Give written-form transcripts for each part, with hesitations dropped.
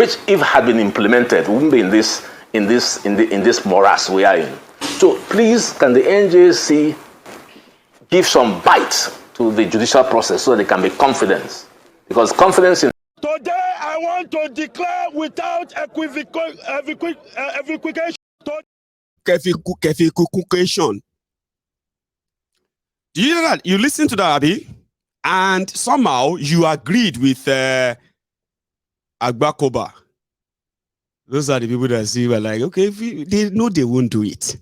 which if had been implemented, wouldn't be in this morass we are in. So please, can the NJC give some bite to the judicial process so they can be confident? Because confidence in... Today, I want to declare without equivocation. Do you know that? You listen to that, Abi, and somehow you agreed with Agbakoba. Those are the people that see were like, okay, they know they won't do it.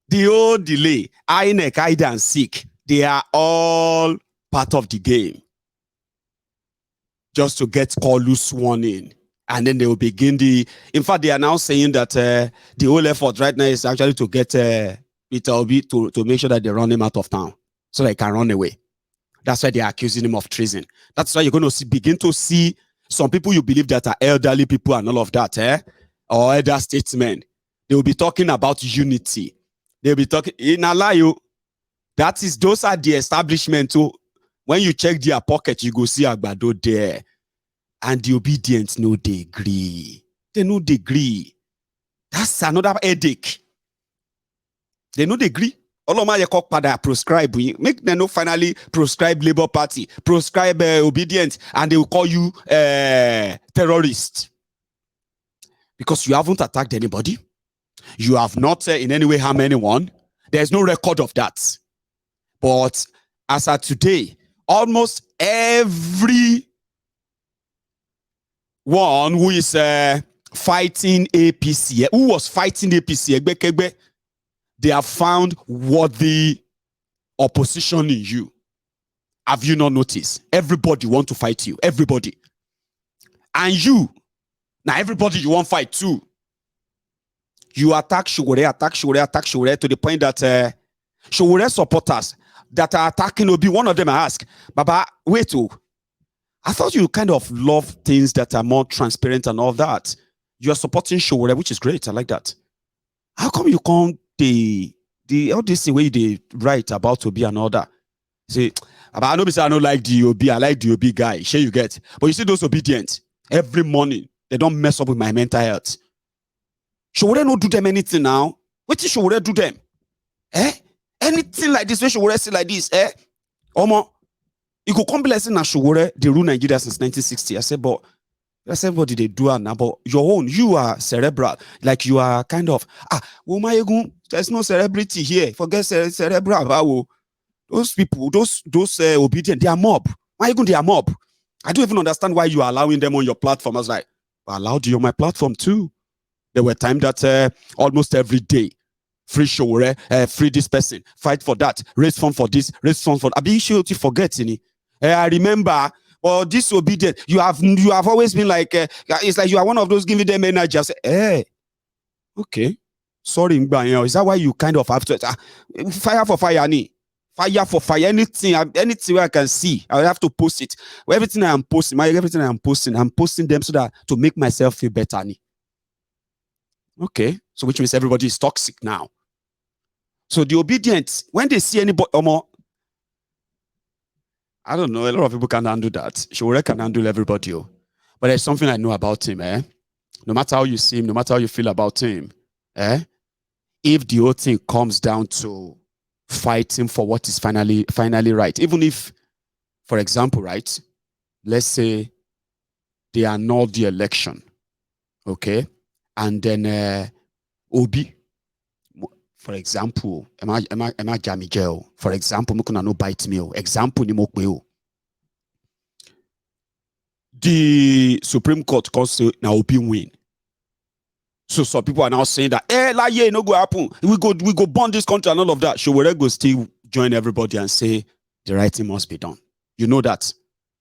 The old delay, INEC, hide and seek, they are all part of the game. Just to get Kolu sworn in. And then they will begin in fact, they are now saying that the whole effort right now is actually to get Peter Obi to make sure that they run him out of town so they can run away. That's why they are accusing him of treason. That's why you're going to begin to see some people you believe that are elderly people and all of that, or elder statesmen. They will be talking about unity. They'll be talking in Alayo. Those are the establishment too. When you check their pocket, you go see Agbado there. And the Obidients no degree. They no degree. That's another headache. They no degree. All of my pada prescribe. Make them no finally prescribe Labour Party, prescribe Obedience, and they will call you terrorist. Because you haven't attacked anybody. You have not in any way harmed anyone. There's no record of that. But as of today, almost every one who is fighting APC, who was fighting APC, they have found worthy opposition in you. Have you not noticed? Everybody want to fight you. Everybody. And you, now everybody you want fight too. You attack Showore to the point that Showore supporters that are attacking Obi, one of them I ask, Baba, wait, I thought you kind of love things that are more transparent and all that. You're supporting Showore, which is great. I like that. How come you can't all this way they write about Obi and all that? See, I know I don't like the Obi, I like the Obi guy. Sure you get. But you see those Obidients, every morning, they don't mess up with my mental health. Showore not do them anything now. What did Showore do them? Anything like this, when Showore say like this, Omo, you could come be like saying Showore, they rule Nigeria since 1960. I said, but what did they do now? But your own, you are cerebral. Like you are kind of, there's no celebrity here. Forget cerebral. Those people, those Obedient, they are mob. Why you going they are mob? I don't even understand why you are allowing them on your platform. I was like, I allowed you on my platform too. There were times that almost every day, free Showore, free this person, fight for that, raise fund for this, raise fund for that. I be sure to forget, I remember, this Obedient, you have always been like, it's like you are one of those giving them energy. I say, okay, sorry, is that why you kind of have to, fire for fire, fire for fire, anything where I can see, I have to post it. Everything I'm posting I'm posting them so that to make myself feel better. Okay, so which means everybody is toxic now. So the Obedients, when they see anybody, I don't know, a lot of people can handle that. Showore can handle everybody. But there's something I know about him, No matter how you see him, no matter how you feel about him, if the whole thing comes down to fighting for what is finally right, even if, for example, right, let's say they annul the election, okay, and then Obi, for example, am I Jamie Jail? For example, Mukuna no bite me. Example ni mokwe. The Supreme Court say now Obi win. So some people are now saying that no go happen. We go burn this country and all of that. Showore go still join everybody and say the right thing must be done. You know that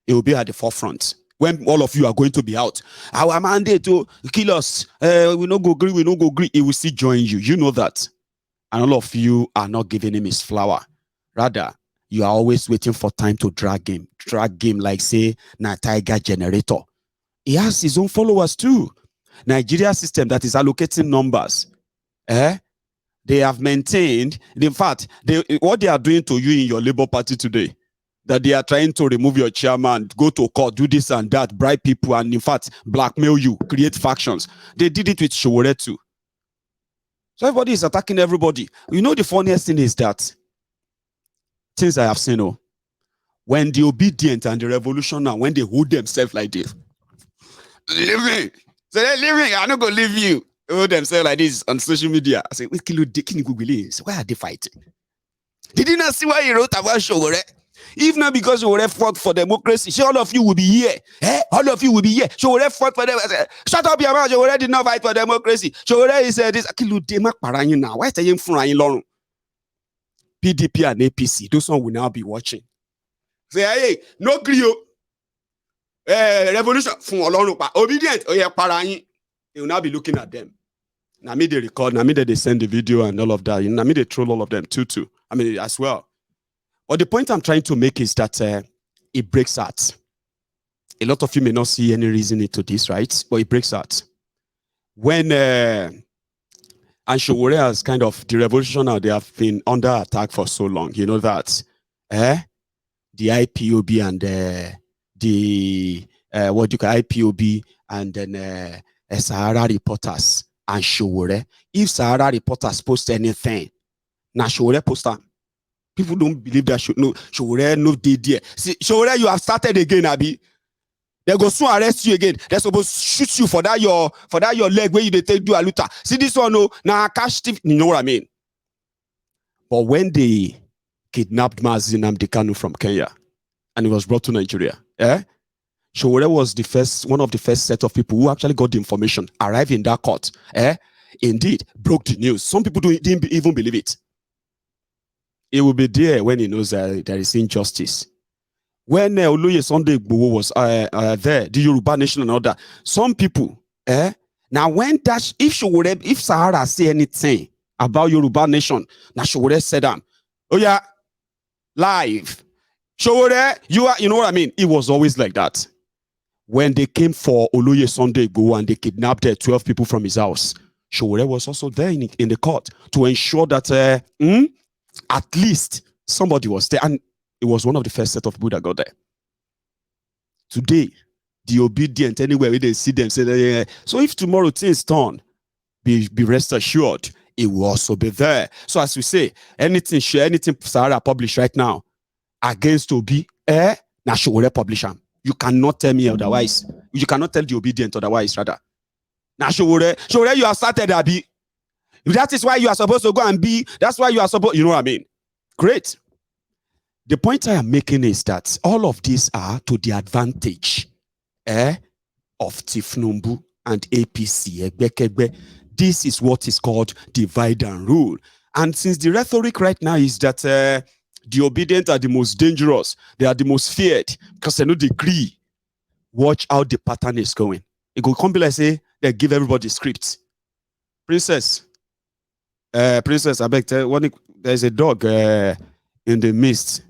it will be at the forefront. When all of you are going to be out, our mandate to kill us, we no go agree, he will still join you. You know that. And all of you are not giving him his flower. Rather, you are always waiting for time to drag him. Drag him like, say, na Tiger Generator. He has his own followers too. Nigeria system that is allocating numbers. They have maintained, in fact, what they are doing to you in your Labour Party today, that they are trying to remove your chairman, go to court, do this and that, bribe people, and in fact, blackmail you, create factions. They did it with Sowore too. So everybody is attacking everybody. You know, the funniest thing is that things I have seen, when the Obidients and the revolutionary, when they hold themselves like this, leave me. Say, leave me, I'm not going to leave you. They hold themselves like this on social media. I say, why are they fighting? Did you not see why he wrote about Sowore? If not because Sowore fought for democracy, all of you will be here. All of you will be here. Sowore fought for democracy. Shut up your mouth. Sowore did not fight for democracy. Sowore is this. Why is he long? PDP and APC, those one will now be watching. Say, hey, no Grio. Revolution. Obedient. Oh, yeah, they will now be looking at them. Now me they record, now me they send the video and all of that. Now me they troll all of them too. I mean, as well. But the point I'm trying to make is that it breaks out. A lot of you may not see any reason into this, right? But it breaks out. When and Sowore has kind of, the revolution now, they have been under attack for so long. You know that. The IPOB and the what you call IPOB and then Sahara reporters and Sowore. If Sahara reporters post anything, now Sowore post them. People don't believe that Sowore no did there. See, Sowore, you have started again, Abi. They go soon arrest you again. They're supposed to shoot you for that your leg where you they take do a luta. See this one, no, now cash thief. You know what I mean? But when they kidnapped Mazi Nnamdi Kanu from Kenya and he was brought to Nigeria, Sowore was one of the first set of people who actually got the information, arrived in that court, indeed broke the news. Some people didn't even believe it. It will be there when he knows that there is injustice. When Oloye Sunday Igboho was there, the Yoruba nation and all that, some people, now when that, if Sahara say anything about Yoruba nation, now Sowore said oh yeah, live. Sowore, you know what I mean? It was always like that. When they came for Oloye Sunday Igboho and they kidnapped 12 people from his house, Sowore was also there in the court to ensure that at least somebody was there, and it was one of the first set of people that got there. Today, the Obidient, anywhere where they see them, say, so if tomorrow things turn, be rest assured, it will also be there. So as we say, anything Sahara publish right now against Obi, now Sowore publish them. You cannot tell me otherwise. You cannot tell the Obidient otherwise, rather. Now Sowore, you have started, Abi. That is why you are supposed to go and be. That's why you are supposed. You know what I mean? Great. The point I am making is that all of these are to the advantage of Tifnumbu and APC. This is what is called divide and rule. And since the rhetoric right now is that the obedient are the most dangerous, they are the most feared because they know the degree. Watch how the pattern is going. It will come be like say they give everybody scripts. Princess, I beg, there's a dog in the midst.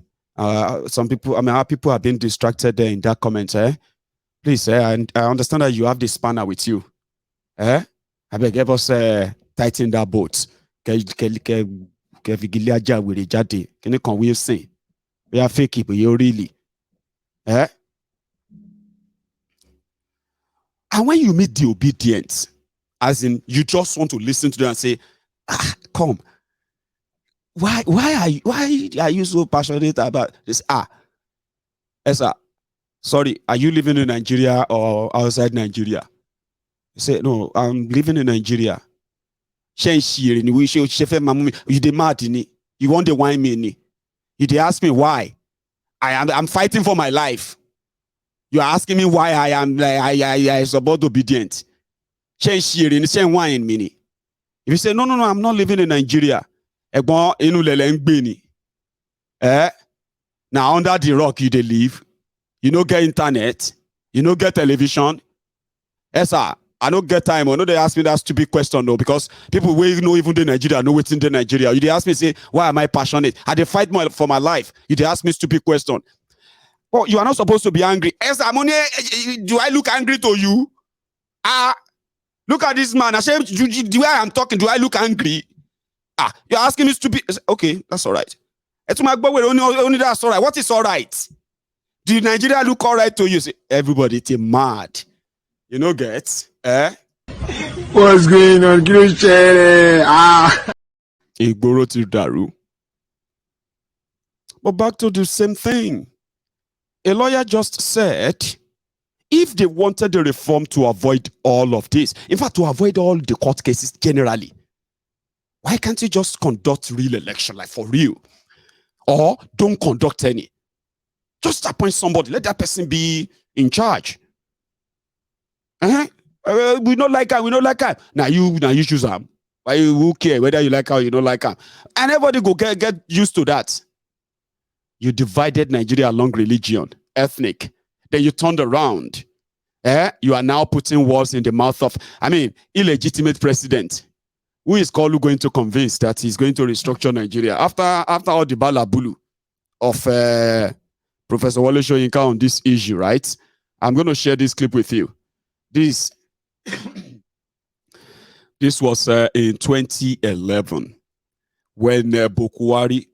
Some people, how people have been distracted there in that comment. Please, I understand that you have the spanner with you. I beg, give us tighten that boat. Can you come we say? We are fake, but you really. And when you meet the obedient, as in you just want to listen to them and say, come. Why are you so passionate about this? Esa, sorry, are you living in Nigeria or outside Nigeria? You say, no, I'm living in Nigeria. You mad, you want to whine me. You ask me why. I'm fighting for my life. You're asking me why I support obedient. If you say, no, I'm not living in Nigeria. Now under the rock you dey live, you no get internet, you no get television. Yes, sir. I don't get time. I know they ask me that stupid question though, because people will know even in Nigeria know what's in Nigeria. You they ask me, say, why am I passionate? I dey fight for my life. You they ask me stupid question. Well, you are not supposed to be angry. Yes, I'm only, do I look angry to you? Look at this man. I say, the way I'm talking, do I look angry? You're asking me stupid. Okay, that's all right. Only that's all right. What is all right? Did Nigeria look all right to you? Say, everybody, it's mad. You know, get? What's going on, Christian? Igboro to Daru. But back to the same thing. A lawyer just said, if they wanted the reform to avoid all of this, in fact, to avoid all the court cases generally, why can't you just conduct real election, like for real? Or don't conduct any. Just appoint somebody. Let that person be in charge. We don't like her. We don't like her. Now you choose them. Why you who care whether you like her or you don't like her? And everybody go get used to that. You divided Nigeria along religion, ethnic. Then you turned around. You are now putting words in the mouth of, illegitimate president. Who is Kalu going to convince that he's going to restructure Nigeria? After all the balabulu of Professor Wole Soyinka on this issue, right? I'm going to share this clip with you. This was in 2011 when Bokwari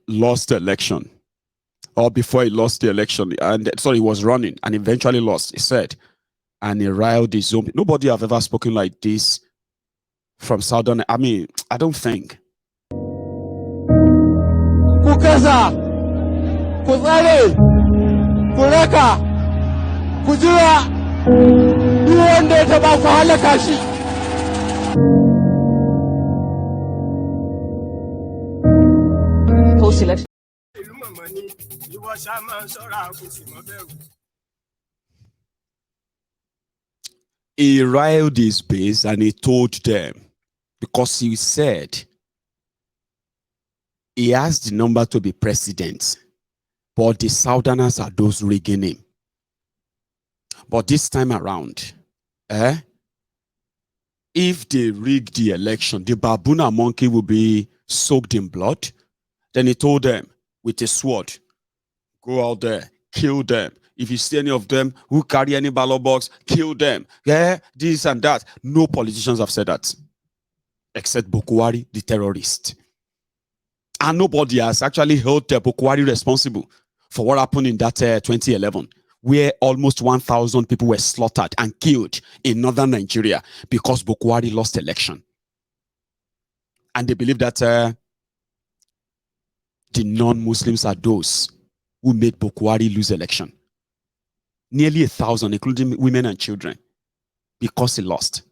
lost the election, or before he lost the election, and sorry, he was running and eventually lost. He said, and he riled his own. Nobody have ever spoken like this from Southern. I don't think. Kukasa, Kusale, Kureka, Kujira, you one day to Halakashi. Post-election. He riled his base and he told them, because he said he asked the number to be president, but the Southerners are those rigging him. But this time around, if they rig the election, the Babuna monkey will be soaked in blood. Then he told them with a sword, go out there, kill them. If you see any of them who carry any ballot box, kill them. Yeah, this and that. No politicians have said that, except Bokwari, the terrorist. And nobody has actually held Bokwari responsible for what happened in that 2011, where almost 1,000 people were slaughtered and killed in northern Nigeria because Bokwari lost election. And they believe that the non-Muslims are those who made Bokwari lose election. Nearly 1,000, including women and children, because he lost.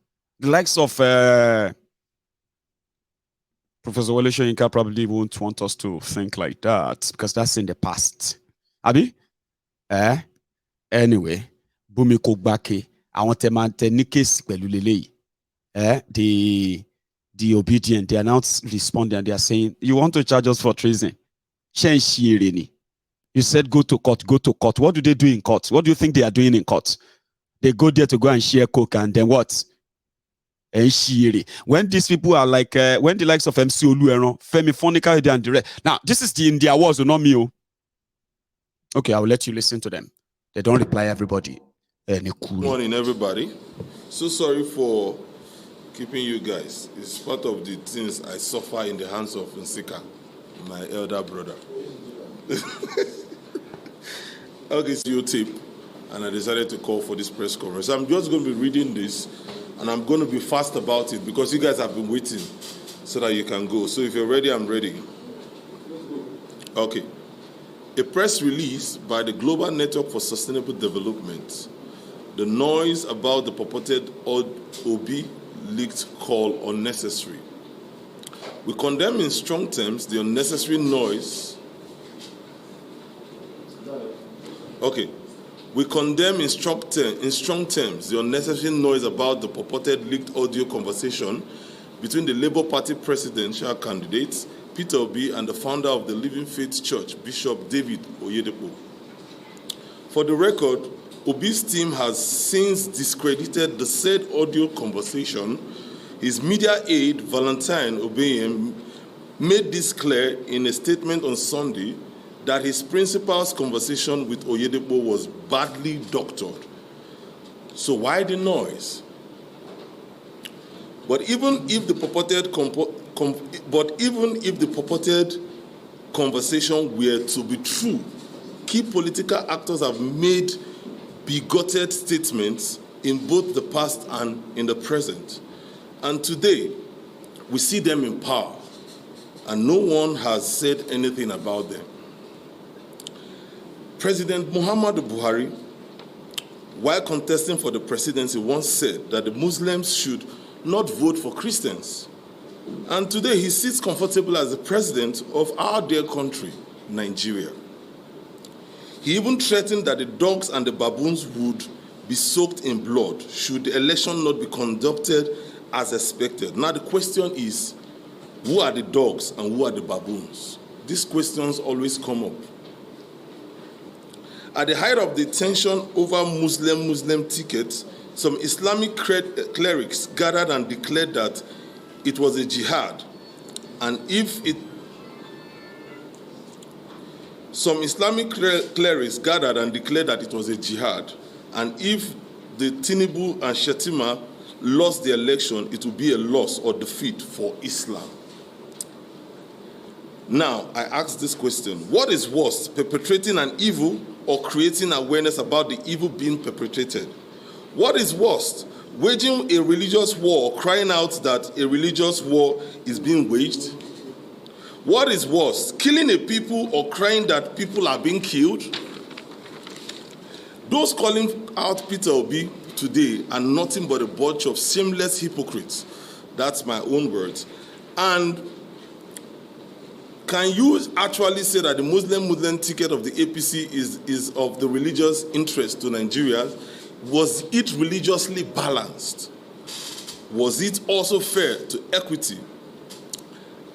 The likes of Professor Wole Soyinka probably won't want us to think like that, because that's in the past. Abi? Anyway, Bumi Kogbake, I want to maintain case the Obidients, they are now responding and they are saying, you want to charge us for treason? You said go to court, go to court. What do they do in court? What do you think they are doing in court? They go there to go and share coke, and then what? When these people are like, when the likes of MC Olueron, Femi Fonica, and the rest. Now, this is the India wars, not me. Okay, I will let you listen to them. They don't reply everybody. Good morning, everybody. So sorry for keeping you guys. It's part of the things I suffer in the hands of Nsika, my elder brother. Okay, it's your tape, and I decided to call for this press conference. I'm just going to be reading this, and I'm going to be fast about it because you guys have been waiting so that you can go. So if you're ready, I'm ready. Okay. A press release by the Global Network for Sustainable Development. The noise about the purported Obi leaked call unnecessary. We condemn in strong terms the unnecessary noise. Okay. We condemn in strong terms the unnecessary noise about the purported leaked audio conversation between the Labour Party presidential candidates, Peter Obi, and the founder of the Living Faith Church, Bishop David Oyedepo. For the record, Obi's team has since discredited the said audio conversation. His media aide, Valentine Obeyem, made this clear in a statement on Sunday that his principal's conversation with Oyedepo was badly doctored. So why the noise? But even if the purported But even if the purported conversation were to be true, key political actors have made bigoted statements in both the past and in the present. And today, we see them in power, and no one has said anything about them. President Muhammadu Buhari, while contesting for the presidency, once said that the Muslims should not vote for Christians. And today he sits comfortable as the president of our dear country, Nigeria. He even threatened that the dogs and the baboons would be soaked in blood should the election not be conducted as expected. Now the question is, who are the dogs and who are the baboons? These questions always come up. At the height of the tension over Muslim tickets, some Islamic clerics gathered and declared that it was a jihad, and some Islamic clerics gathered and declared that it was a jihad, and if the Tinubu and Shetima lost the election, it would be a loss or defeat for Islam. Now, I ask this question: what is worse, perpetrating an evil or creating awareness about the evil being perpetrated? What is worse, waging a religious war or crying out that a religious war is being waged? What is worse, killing a people or crying that people are being killed? Those calling out Peter Obi today are nothing but a bunch of shameless hypocrites. That's my own words. And can you actually say that the Muslim ticket of the APC is of the religious interest to Nigeria? Was it religiously balanced? Was it also fair to equity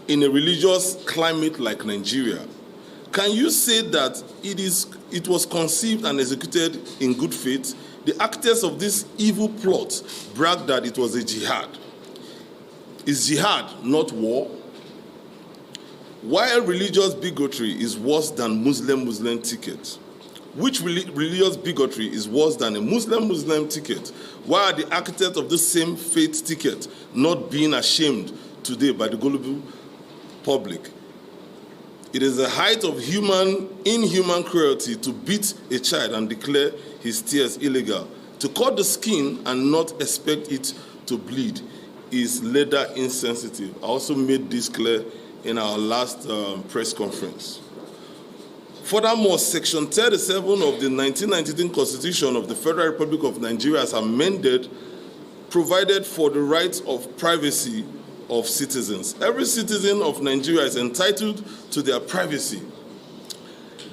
in a religious climate like Nigeria? Can you say that it was conceived and executed in good faith? The actors of this evil plot bragged that it was a jihad. Is jihad not war? While religious bigotry is worse than Muslim ticket, which religious bigotry is worse than a Muslim ticket? Why are the architects of the same faith ticket not being ashamed today by the gullible public? It is the height of inhuman cruelty to beat a child and declare his tears illegal. To cut the skin and not expect it to bleed is leather insensitive. I also made this clear in our last press conference. Furthermore, Section 37 of the 1993 Constitution of the Federal Republic of Nigeria, as amended, provided for the rights of privacy of citizens. Every citizen of Nigeria is entitled to their privacy,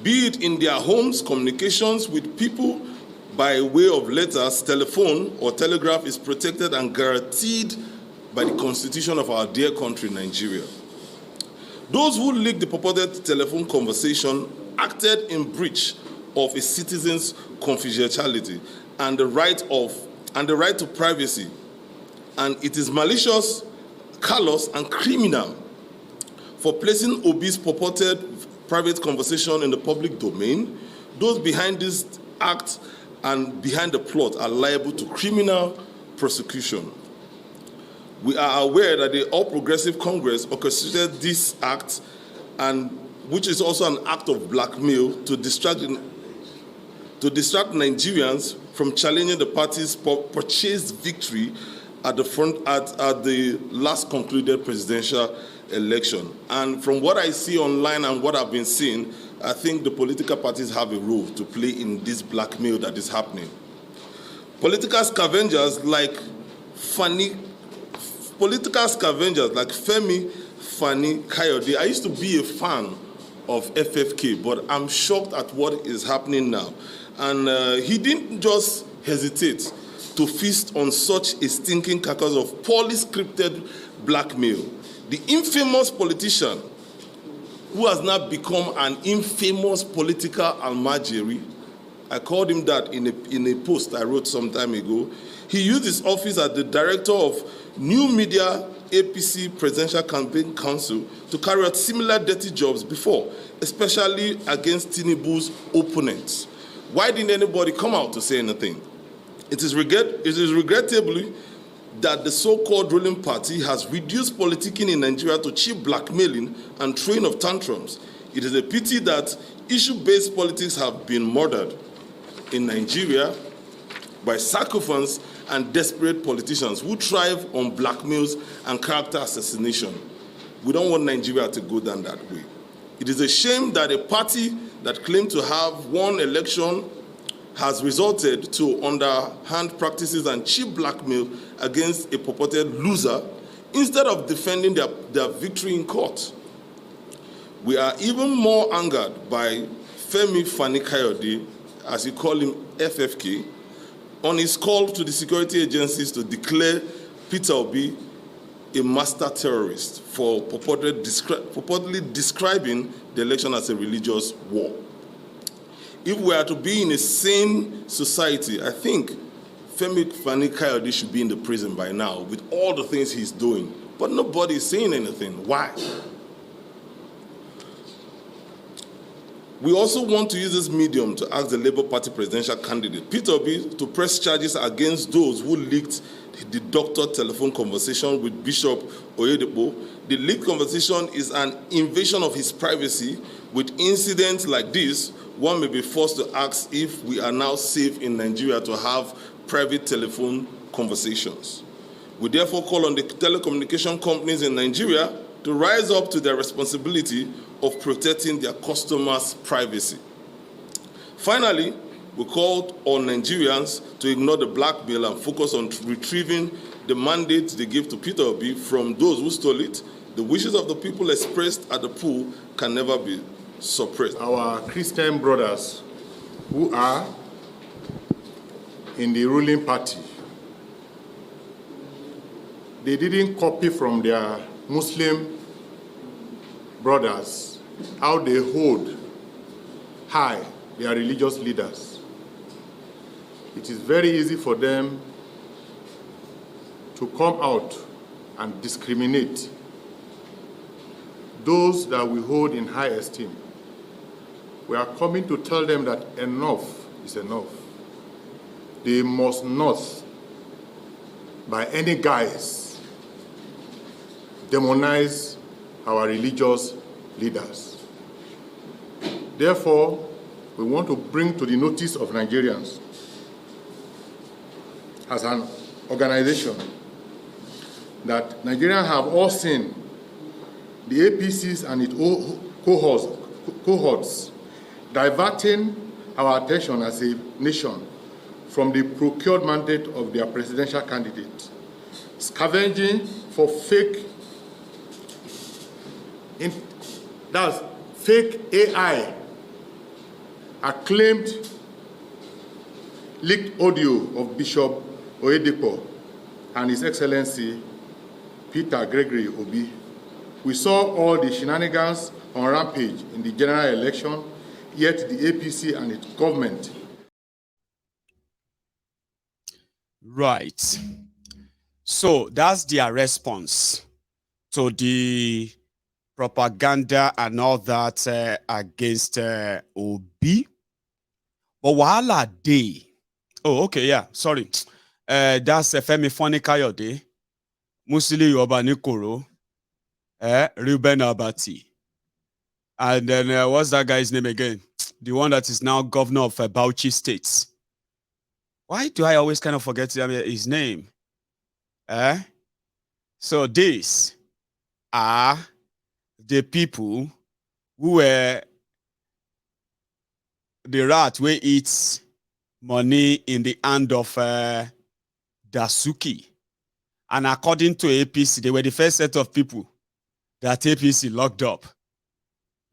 be it in their homes, communications with people by way of letters, telephone, or telegraph is protected and guaranteed by the Constitution of our dear country, Nigeria. Those who leaked the purported telephone conversation acted in breach of a citizen's confidentiality and the right to privacy, and it is malicious, callous, and criminal for placing Obi's purported private conversation in the public domain. Those behind this act and behind the plot are liable to criminal prosecution. We are aware that the All Progressive Congress orchestrated this act, and which is also an act of blackmail to distract Nigerians from challenging the party's purchased victory at the last concluded presidential election. And from what I see online and what I've been seeing, I think the political parties have a role to play in this blackmail that is happening. Political scavengers like Femi Fani Kayode. I used to be a fan of FFK, but I'm shocked at what is happening now. And he didn't just hesitate to feast on such a stinking carcass of poorly scripted blackmail. The infamous politician who has now become an infamous political almajiri, I called him that in a post I wrote some time ago. He used his office as the director of New Media APC Presidential Campaign Council to carry out similar dirty jobs before, especially against Tinubu's opponents. Why didn't anybody come out to say anything? It is regrettably that the so-called ruling party has reduced politicking in Nigeria to cheap blackmailing and throwing of tantrums. It is a pity that issue-based politics have been murdered in Nigeria by sycophants and desperate politicians who thrive on blackmails and character assassination. We don't want Nigeria to go down that way. It is a shame that a party that claimed to have won election has resulted to underhand practices and cheap blackmail against a purported loser instead of defending their victory in court. We are even more angered by Femi Fani-Kayode, as you call him FFK, on his call to the security agencies to declare Peter Obi a master terrorist for purportedly describing the election as a religious war. If we are to be in a sane society, I think Femi Fani-Kayode should be in the prison by now with all the things he's doing. But nobody is saying anything. Why? We also want to use this medium to ask the Labour Party presidential candidate, Peter Obi, to press charges against those who leaked the doctor telephone conversation with Bishop Oyedepo. The leaked conversation is an invasion of his privacy. With incidents like this, one may be forced to ask if we are now safe in Nigeria to have private telephone conversations. We therefore call on the telecommunication companies in Nigeria to rise up to their responsibility of protecting their customers' privacy. Finally, we called on Nigerians to ignore the blackmail and focus on retrieving the mandate they gave to Peter Obi from those who stole it. The wishes of the people expressed at the pool can never be suppressed. Our Christian brothers who are in the ruling party, they didn't copy from their Muslim brothers how they hold high their religious leaders. It is very easy for them to come out and discriminate those that we hold in high esteem. We are coming to tell them that enough is enough. They must not, by any guise, demonize our religious leaders. Therefore, we want to bring to the notice of Nigerians as an organization that Nigerians have all seen the APCs and its cohorts diverting our attention as a nation from the procured mandate of their presidential candidate, scavenging for fake AI, acclaimed leaked audio of Bishop Oyedepo and His Excellency Peter Gregory Obi. We saw all the shenanigans on rampage in the general election, yet the APC and its government. Right. So that's their response to the propaganda and all that against Obi. But wahala day. Oh, okay, yeah. Sorry. That's Femi Fani-Kayode, Musili Yoruba Nikoro, Reuben Abati. And then what's that guy's name again? The one that is now governor of Bauchi State. Why do I always kind of forget his name? So these are the people who were the rat where eats money in the hand of Dasuki. And according to APC, they were the first set of people that APC locked up,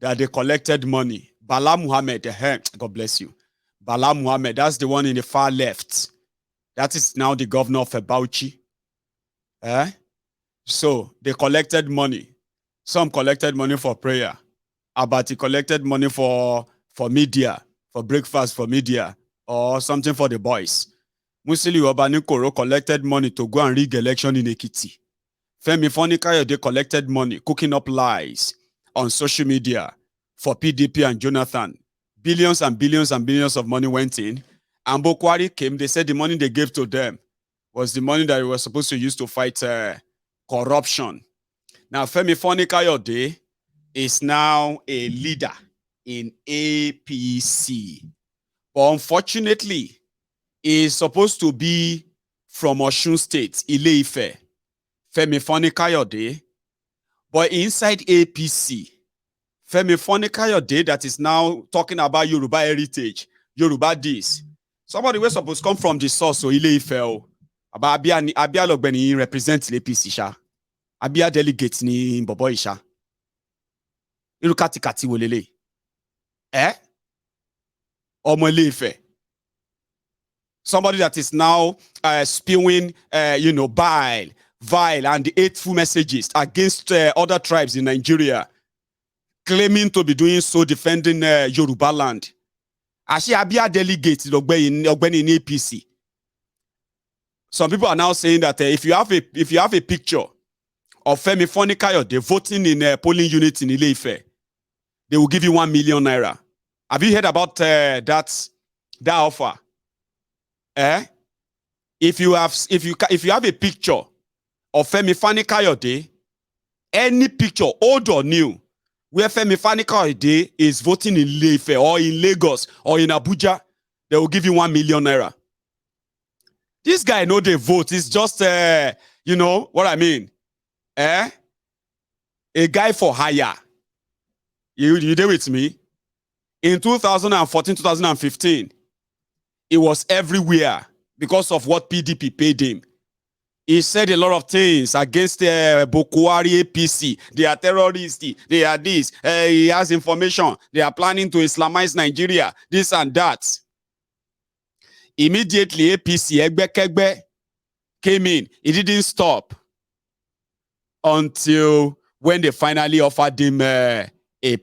that they collected money. Bala Muhammad, God bless you. Bala Muhammad, that's the one in the far left. That is now the governor of Bauchi. So they collected money. Some collected money for prayer. Abati collected money for media, for breakfast for media, or something for the boys. Musili Obanikoro collected money to go and rig election in Ekiti. Femi Fani-Kayode collected money, cooking up lies on social media for PDP and Jonathan. Billions and billions and billions of money went in. And Bokwari came, they said the money they gave to them was the money that we were supposed to use to fight corruption. Now, Femi Fani-Kayode is now a leader in APC. But unfortunately, he is supposed to be from Osun State, Ile-Ife, Femi Fani-Kayode. But inside APC, Femi Fani-Kayode that is now talking about Yoruba heritage, Yoruba this. Somebody was supposed to come from the source, so Ile-Ife. About Abia Logbeni represents APC, sha. Abia delegates ni Bobo Isha. Irukati kati wolele. Omo Ile-Ife. Somebody that is now spewing, vile and hateful messages against other tribes in Nigeria, claiming to be doing so, defending Yoruba land. Ashi Abia delegates Ogbeni in APC. Some people are now saying that if you have a picture of Femi Fani-Kayode voting in a polling unit in Ile-Ife, they will give you 1 million naira. Have you heard about that offer? If you have a picture of Femi Fani-Kayode, any picture, old or new, where Femi Fani-Kayode is voting in Ile-Ife or in Lagos or in Abuja, they will give you 1 million naira. This guy know they vote. It's just, you know what I mean? A guy for hire. You there with me? In 2014, 2015, it was everywhere because of what PDP paid him. He said a lot of things against Bokwari APC. They are terrorists. They are this. He has information. They are planning to Islamize Nigeria. This and that. Immediately, APC Egbe came in. It didn't stop until when they finally offered him a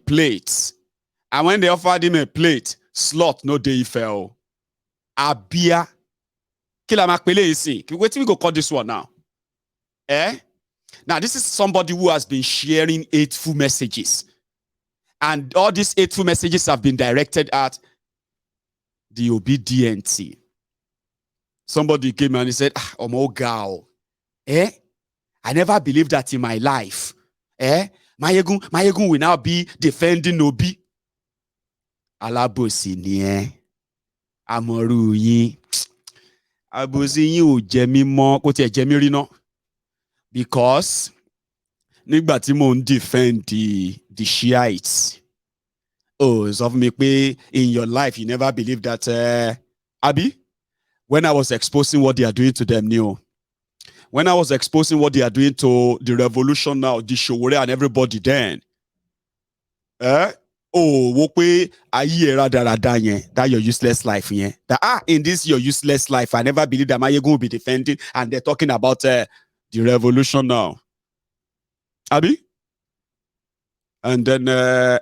plate. And when they offered him a plate, slot no day fell. Abia. Kilamakpele isi. Wait till we go call this one now. Now, this is somebody who has been sharing hateful messages. And all these hateful messages have been directed at the Obidients. Somebody came and he said, Omo, I never believed that in my life. Mayegun will now be defending Obi. Alabosi ni Amoru yin. Abosi yin o jẹ mi mọ́ kò tiẹ̀ jẹ mi rí náà. Because nígbà tí mo ń defend the Shiites. Oh, it's of me pé in your life you never believed that Abi? When I was exposing what they are doing to them, when I was exposing what they are doing to the revolution now, the Showore and everybody then, that your useless life, that in this your useless life, I never believed that Mayegun will be defending, and they're talking about the revolution now. Abi? And then,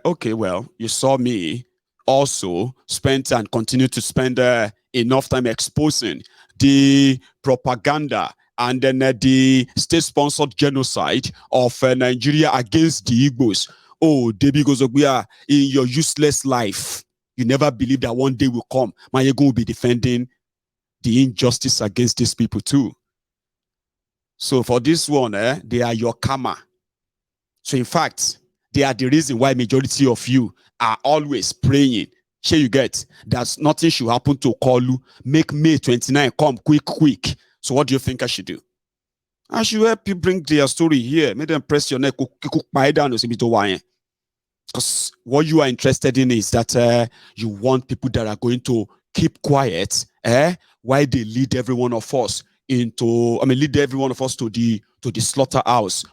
okay, well, you saw me also spent and continue to spend enough time exposing the propaganda and then the state-sponsored genocide of Nigeria against the Igbos. Oh, Debbie Gozogwia, in your useless life, you never believed that one day will come. Mayegun will be defending the injustice against these people too. So for this one, they are your karma. So in fact, they are the reason why majority of you are always praying. Sure you get that nothing should happen to Kolu. Make May 29 come quick. So what do you think I should do? I should help you bring their story here. Make them press your neck. Because what you are interested in is that you want people that are going to keep quiet, while they lead every one of us lead every one of us to the slaughterhouse.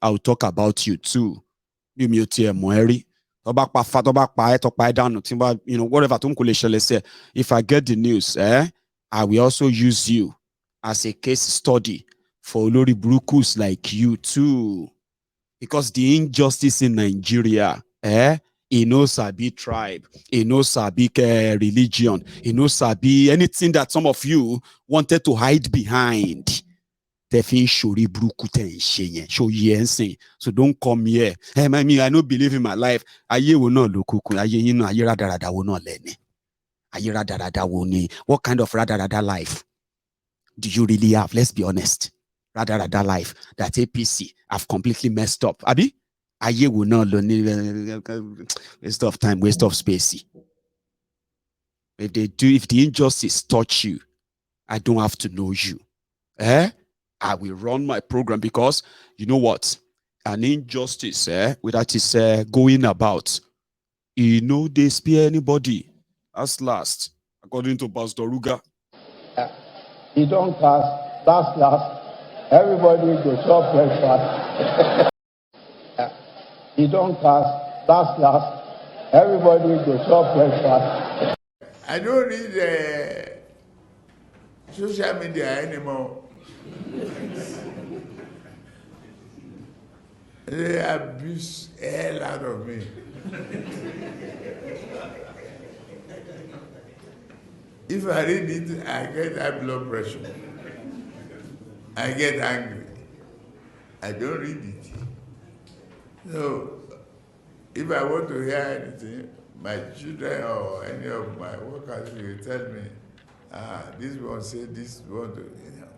I'll talk about you too. Whatever. If I get the news, I will also use you as a case study for Olori Brukus like you too. Because the injustice in Nigeria, it knows sabi tribe, it knows sabi religion, it knows sabi anything that some of you wanted to hide behind. So don't come here. Hey, I don't believe in my life. Are you rada woni? What kind of rada life do you really have? Let's be honest. Rada life that APC have completely messed up. Abi? Aye will not waste of time, waste of space. If the injustice touch you, I don't have to know you. I will run my program because you know what? An injustice, that is going about. They spare anybody. As last, according to Pastor Ruga. He don't cast, last. Everybody go chop breakfast. He don't cast, last. Everybody go chop breakfast. I don't read social media anymore. They abuse hell out of me. If I read it, I get high blood pressure. I get angry. I don't read it. So, if I want to hear anything, my children or any of my workers will tell me, this one say this one.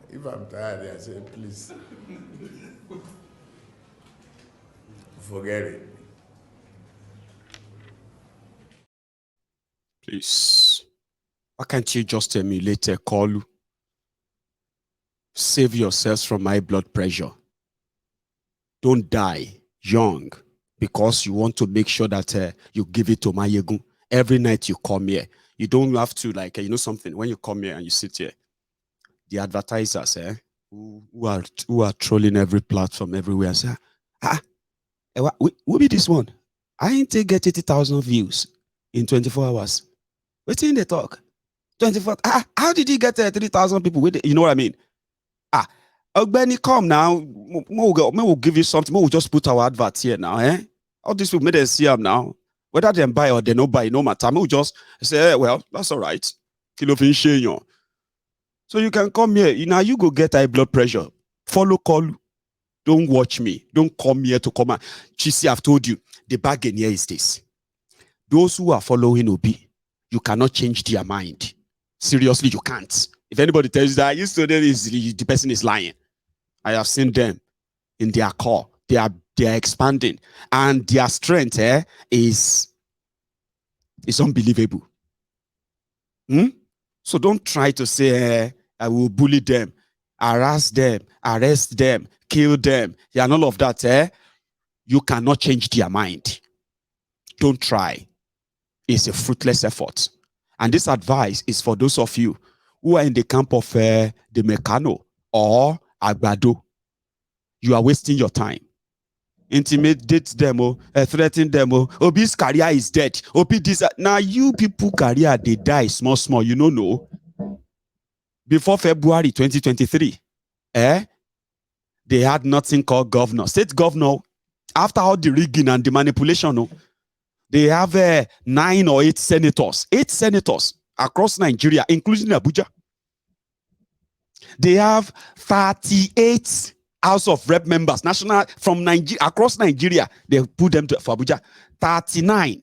If I'm tired, I say, please, forget it. Please, why can't you just emulate a call? Save yourselves from high blood pressure. Don't die young because you want to make sure that you give it to Mayegun. Every night you come here, you don't have to something. When you come here and you sit here, the advertisers who are trolling every platform everywhere say, who be this one? I ain't get 80,000 views in 24 hours. What's in the talk? 24. How did he get 3,000 people with it? You know what I mean? Benny, come now. We'll give you something. We'll just put our adverts here now. All these people, they see them now. Whether they buy or they don't buy, no matter. We'll just say, well, that's all right. So you can come here. Now you go get high blood pressure. Follow call. Don't watch me. Don't come here to come. Chisi, I've told you, the bargain here is this. Those who are following Obi, you cannot change their mind. Seriously, you can't. If anybody tells you that the person is lying. I have seen them in their core. They are expanding, and their strength is unbelievable. So don't try to say I will bully them, harass them, arrest them, kill them, and all of that. You cannot change their mind. Don't try. It's a fruitless effort. And this advice is for those of you who are in the camp of the Mekano or Agbado. You are wasting your time. Intimidate them, threaten them. Obi's career is dead. Obi this. Now you people career they die small. You don't know. Before February 2023, they had nothing called governor, state governor. After all the rigging and the manipulation, they have 9 or 8 senators. 8 senators across Nigeria, including Abuja. They have 38 House of Rep members, national from Nigeria, across Nigeria. They put them for Abuja. 39.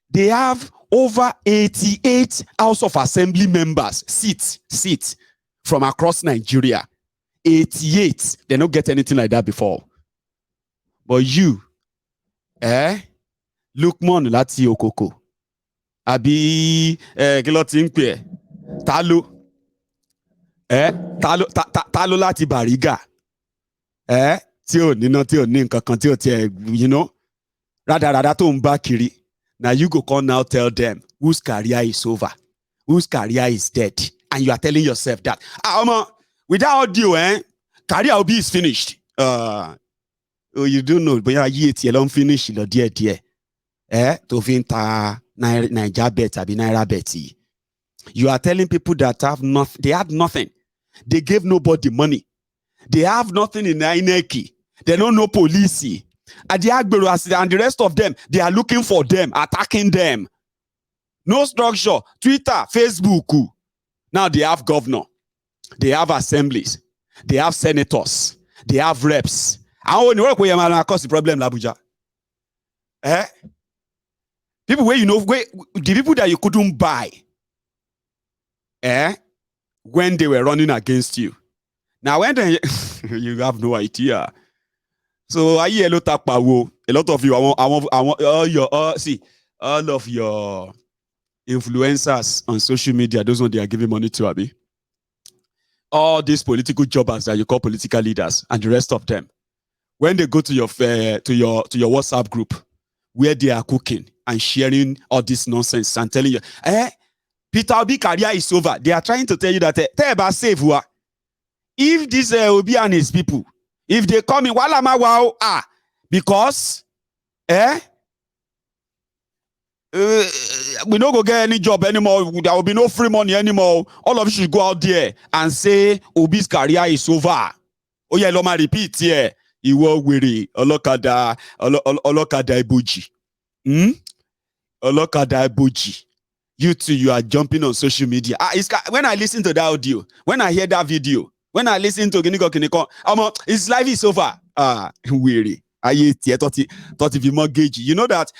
They have over 88 House of Assembly members, seats from across Nigeria. 88. They don't get anything like that before. But you, Lukman Lati Okoko, Abi Gilotin Talo. Talo láti Bariga. Tí ò ní nǹkan kan tí ò tiẹ̀, rada tó ń bá kiri. Now you go come now tell them whose career is over, whose career is dead, and you are telling yourself that with that audio, career will be finished. You don't know, but you don't finish lo díẹ̀. To fi ta Naija bet àbí Naira bet. You are telling people that have nothing. They had nothing. They gave nobody money. They have nothing in Ineki. They don't know police. And the rest of them, they are looking for them, attacking them. No structure. Twitter, Facebook. Now they have governor. They have assemblies. They have senators. They have reps. I want to work with you, cause the problem, Abuja. People where the people that you couldn't buy, when they were running against you. Now when they you have no idea. So I hear a lot of you. I want all your all of your influencers on social media. Those ones they are giving money to Abi. All these political jobbers that you call political leaders and the rest of them, when they go to your WhatsApp group where they are cooking and sharing all this nonsense and telling you, Peter Obi career is over. They are trying to tell you that save if this Obi and his people, if they come in, because we don't go get any job anymore. There will be no free money anymore. All of you should go out there and say Obi's career is over. Oh yeah, Loma repeat here. Iwo wiri olokada ibuji. Olokada ibuji. You too, you are jumping on social media. When I listen to that audio, when I hear that video, when I listen to Kiniko, his life is over. Weary. I thought if you mortgage, you know that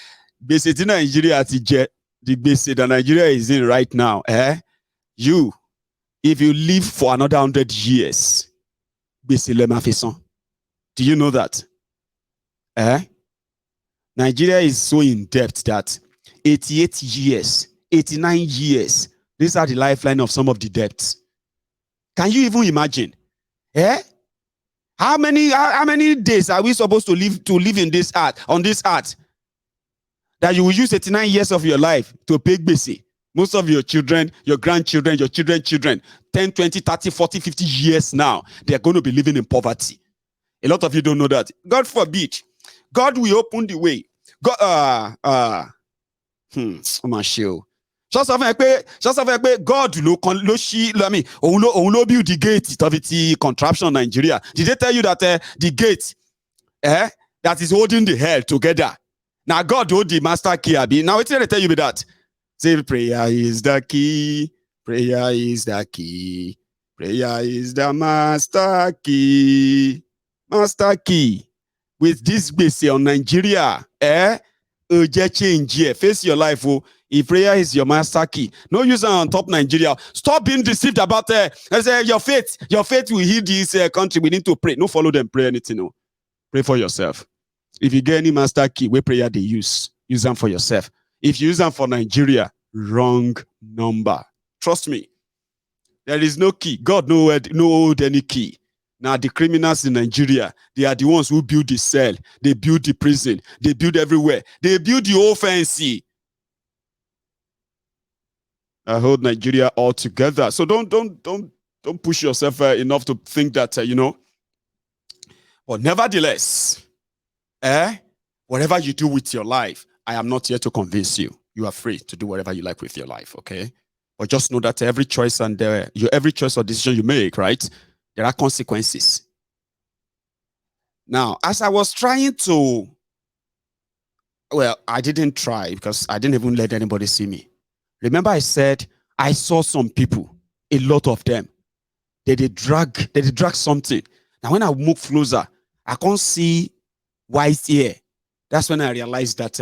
basically Nigeria the basic that Nigeria is in right now, if you live for another 100 years, basically do you know that? Nigeria is so in depth that 88 years, 89 years, these are the lifeline of some of the debts. Can you even imagine? How many days are we supposed to live in this earth, on this earth? That you will use 89 years of your life to pay basic. Most of your children, your grandchildren, your children, 10, 20, 30, 40, 50 years now, they're going to be living in poverty. A lot of you don't know that. God forbid. God will open the way. God, just of God ló build the gate of the contraption Nigeria. Did they tell you that the gate that is holding the hell together? Now God hold the master key. Now it's going to tell you that. Say prayer is the key. Prayer is the key. Prayer is the master key. Master key. With this base on Nigeria, change here. Face your life. If prayer is your master key, no user on top Nigeria. Stop being deceived about your faith. Your faith will heal this country. We need to pray. No follow them. Pray anything. No. Pray for yourself. If you get any master key, where prayer they use them for yourself. If you use them for Nigeria, wrong number. Trust me. There is no key. God no hold any key. Now the criminals in Nigeria, they are the ones who build the cell. They build the prison. They build everywhere. They build the whole fancy. I hold Nigeria all together. So don't push yourself enough to think that But nevertheless, whatever you do with your life, I am not here to convince you. You are free to do whatever you like with your life, okay? But just know that every choice every choice or decision you make, right? There are consequences. Now, as I was trying to, I didn't try because I didn't even let anybody see me. Remember I said I saw some people, a lot of them, they drag something. Now when I move closer, I can't see white here. That's when I realized that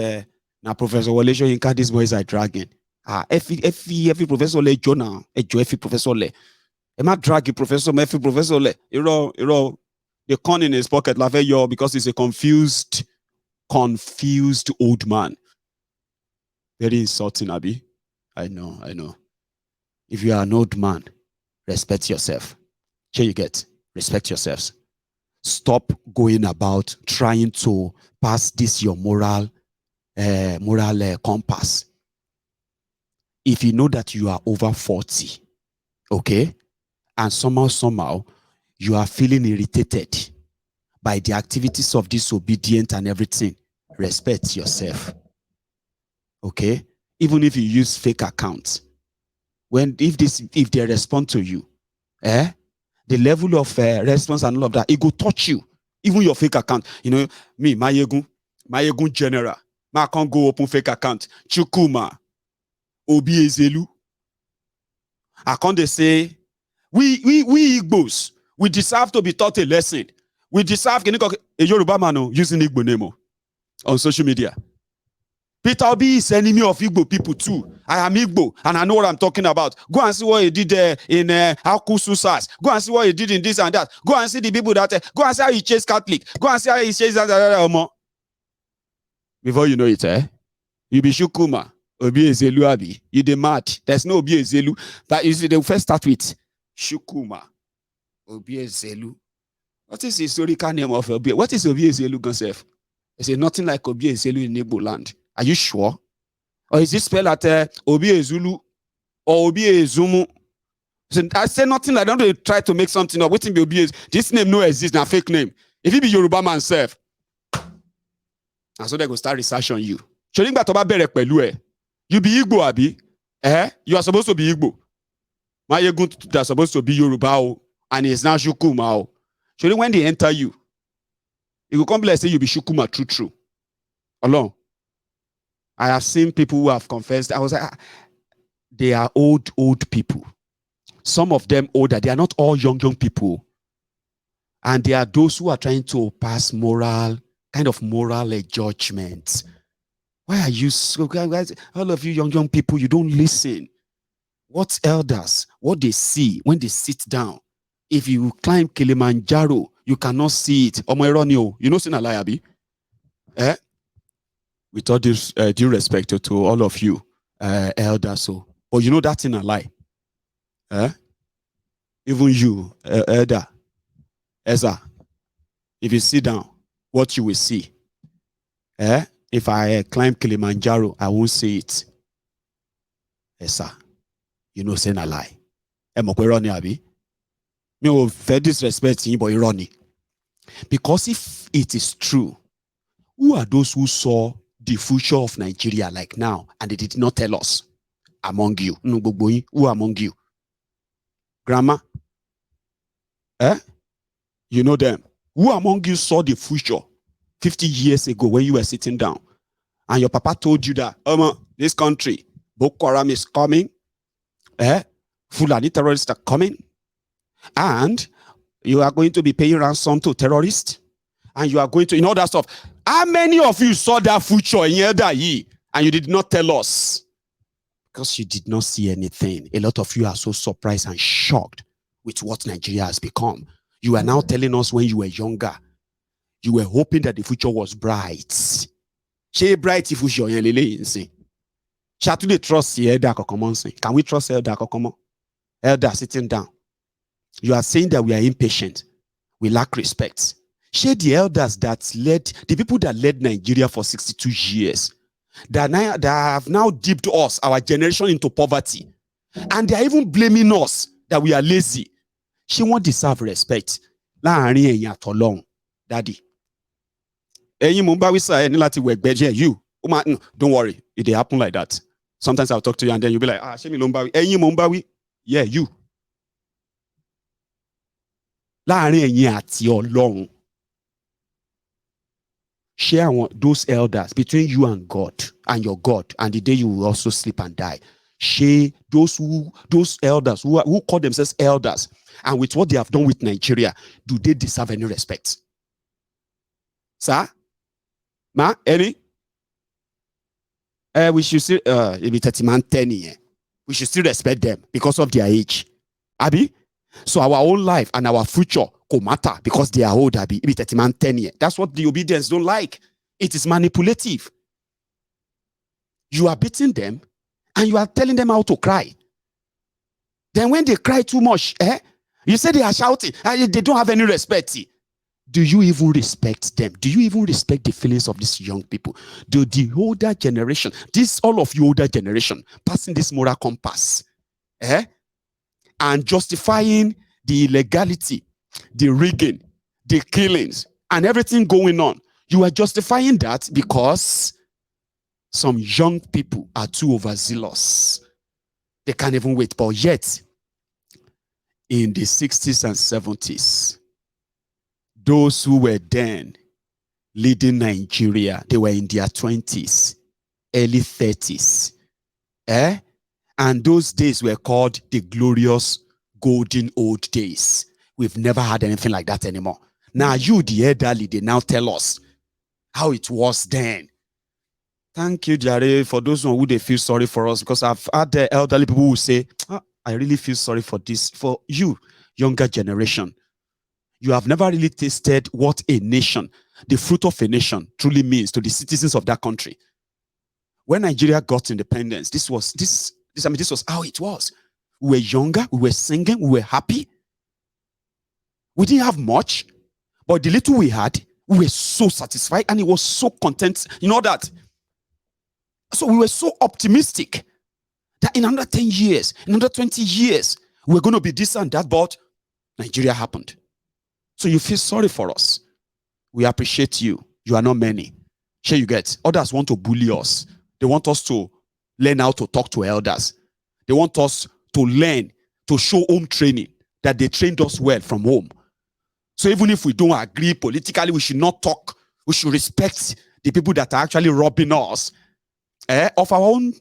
now Professor Wole Soyinka, these boys are dragging. Every professor le Jonah, every professor le. Am I dragging professor? Every professor le. You know, the corn in his pocket, laugh at you because he's a confused old man. Very insulting, Abi. I know. If you are an old man, respect yourself. Here you get. Respect yourselves. Stop going about trying to pass this your moral compass. If you know that you are over 40, okay, and somehow you are feeling irritated by the activities of disobedient and everything, respect yourself. Okay? Even if you use fake accounts, if they respond to you, the level of response and all of that, it will touch you. Even your fake account. You know, me, Mayegun General, I can't go open fake account. Chukuma, Obi Ezelu. I can't say, we Igbos, we deserve to be taught a lesson. We deserve a Yoruba man using Igbo name on social media. Peter Obi is enemy of Igbo people too. I am Igbo and I know what I'm talking about. Go and see what he did in Akususas. Go and see what he did in this and that. Go and see the people that go and see how he chased Catholic. Go and see how he chased that. Before you know it, you be Shukuma. Obi Ezelu Abi. You the mad. There's no Obi Ezelu. But you see, they first start with Shukuma. Obi Ezelu. What is the historical name of Obi? What is Obi Ezelu Gonself? Is it nothing like Obi Ezelu in Igbo land? Are you sure? Or is it spelled at Obi Ezulu or Obi Ezumu? So I say nothing like that. Don't try to make something up. Waiting be Obi. This name no exists, now fake name. If it be Yoruba man self, and so they go start research on you. You be Igbo, Abi. You are supposed to be Igbo. My Yegun are supposed to be Yoruba, and it's now Shukuma. So when they enter you, it will come like say you be Shukuma true. Alone. I have seen people who have confessed. I was like, they are old people. Some of them older. They are not all young people. And there are those who are trying to pass moral judgment. Why are you so guys? All of you young people, you don't listen. What elders, what they see when they sit down. If you climb Kilimanjaro, you cannot see it. You know, sin a lie, Abi? With all this due respect to all of you, elders, but you know that's in a lie. Even you, elder, Ezra, if you sit down, what you will see. If I climb Kilimanjaro, I won't see it. Ezra, you know, saying a lie. Me will fair disrespect you, but irony. Because if it is true, who are those who saw the future of Nigeria like now, and they did not tell us? Among you. Who among you? Grandma? You know them. Who among you saw the future 50 years ago when you were sitting down? And your papa told you that, this country, Boko Haram is coming. Fulani terrorists are coming. And you are going to be paying ransom to terrorists. And you are going to, that stuff. How many of you saw that future in that year and you did not tell us? Because you did not see anything. A lot of you are so surprised and shocked with what Nigeria has become. You are now telling us when you were younger, you were hoping that the future was bright. Bright future. Trust Elder. Can we trust Elder? Elder sitting down. You are saying that we are impatient. We lack respect. The elders that led, the people that led Nigeria for 62 years, that have now dipped us, our generation, into poverty. And they are even blaming us that we are lazy. She won't deserve respect. Daddy. You, don't worry. It happen like that. Sometimes I'll talk to you and then you'll be like, yeah, you. Share those elders between you and God and your God, and the day you will also sleep and die. Share those elders who call themselves elders, and with what they have done with Nigeria, do they deserve any respect? Sir? Ma? Any? We should still we should still respect them because of their age. Abi? So our own life and our future could matter because they are old, Abi. That's what the Obidients don't like. It is manipulative. You are beating them and you are telling them how to cry. Then when they cry too much, you say they are shouting and they don't have any respect. Do you even respect them? Do you even respect the feelings of these young people? Do the older generation, all of you older generation, passing this moral compass, and justifying the illegality, the rigging, the killings, and everything going on. You are justifying that because some young people are too overzealous. They can't even wait. But yet, in the 60s and 70s, those who were then leading Nigeria, they were in their 20s, early 30s. And those days were called the glorious golden old days. We've never had anything like that anymore. Now you, the elderly, they now tell us how it was then. Thank you, Jare, for those who they feel sorry for us, because I've had the elderly people who say, I really feel sorry for this, for you, younger generation. You have never really tasted what a nation, the fruit of a nation, truly means to the citizens of that country. When Nigeria got independence, this was how it was. We were younger, we were singing, we were happy. We didn't have much, but the little we had, we were so satisfied, and it was so content. You know that? So we were so optimistic that in another 10 years, in another 20 years, we're going to be this and that, but Nigeria happened. So you feel sorry for us. We appreciate you. You are not many. Sure, you get. Others want to bully us. They want us to learn how to talk to elders. They want us to learn, to show home training, that they trained us well from home. So even if we don't agree politically, we should not talk. We should respect the people that are actually robbing us of our own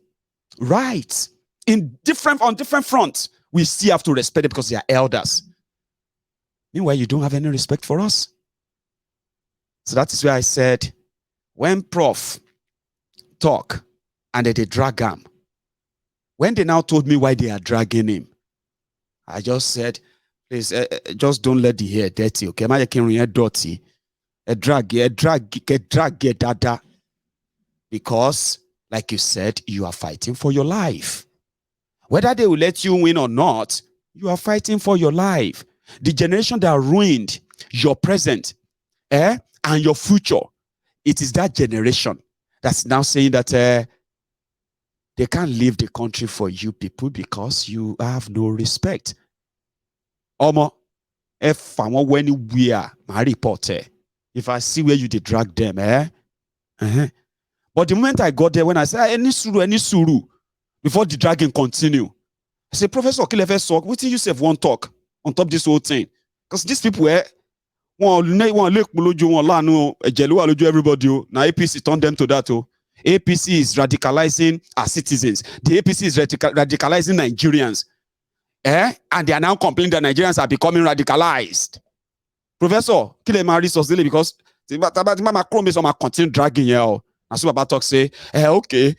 rights. On different fronts, we still have to respect them because they are elders. Meanwhile, you don't have any respect for us. So that is where I said, when Prof talk and they drag him, when they now told me why they are dragging him, I just said, please, just don't let the hair dirty, okay? My hair dirty. Drag, dada. Because, like you said, you are fighting for your life. Whether they will let you win or not, you are fighting for your life. The generation that ruined your present and your future, it is that generation that's now saying that they can't leave the country for you people because you have no respect. Omo, if I want anywhere, my report. If I see where you did drag them, But the moment I got there, when I said any suru, before the dragging continue, I said, Professor Kilefe Sok, what did you say one talk on top of this whole thing? Because these people everybody. Now APC turned them to that. APC is radicalizing our citizens. The APC is radicalizing Nigerians. And they are now complaining that Nigerians are becoming radicalized. Professor, because Mama Chrome is continue dragging here. And so Baba talk say, okay,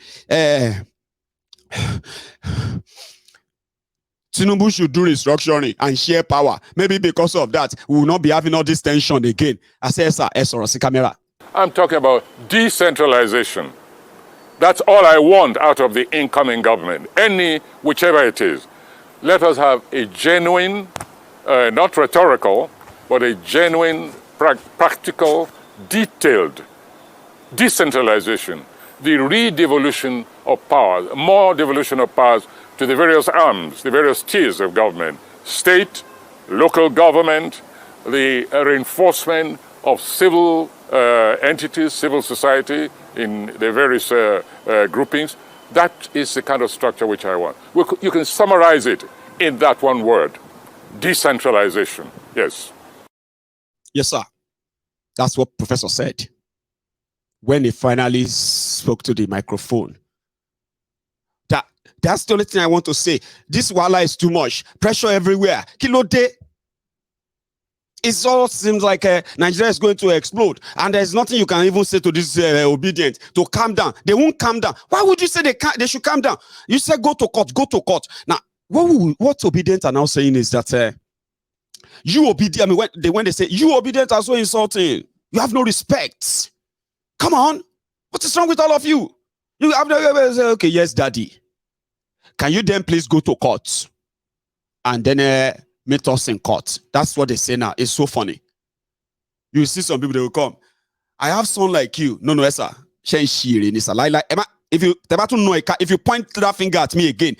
Tinubu should do restructuring and share power. Maybe because of that, we will not be having all this tension again. I say, sir, camera. I'm talking about decentralization. That's all I want out of the incoming government, whichever it is. Let us have a genuine, not rhetorical, but a genuine, practical, detailed decentralization, the redevolution of powers, more devolution of powers to the various arms, the various tiers of government, state, local government, the reinforcement of civil entities, civil society in the various groupings. That is the kind of structure which I want. You can summarize it in that one word, decentralization. Yes. Yes, sir. That's what Professor said when he finally spoke to the microphone. That's the only thing I want to say. This wala is too much. Pressure everywhere. Kilo day. It all seems like Nigeria is going to explode. And there's nothing you can even say to this Obidients to calm down. They won't calm down. Why would you say they should calm down? You said go to court, go to court. Now, what Obidients are now saying is that you Obidients, I mean, when they say you Obidients are so insulting, you have no respect. Come on. What is wrong with all of you? You have no, okay, yes, daddy. Can you then please go to court and then meet us in court? That's what they say now. It's so funny. You see some people, they will come. I have son like you. No, sir. If you point that finger at me again,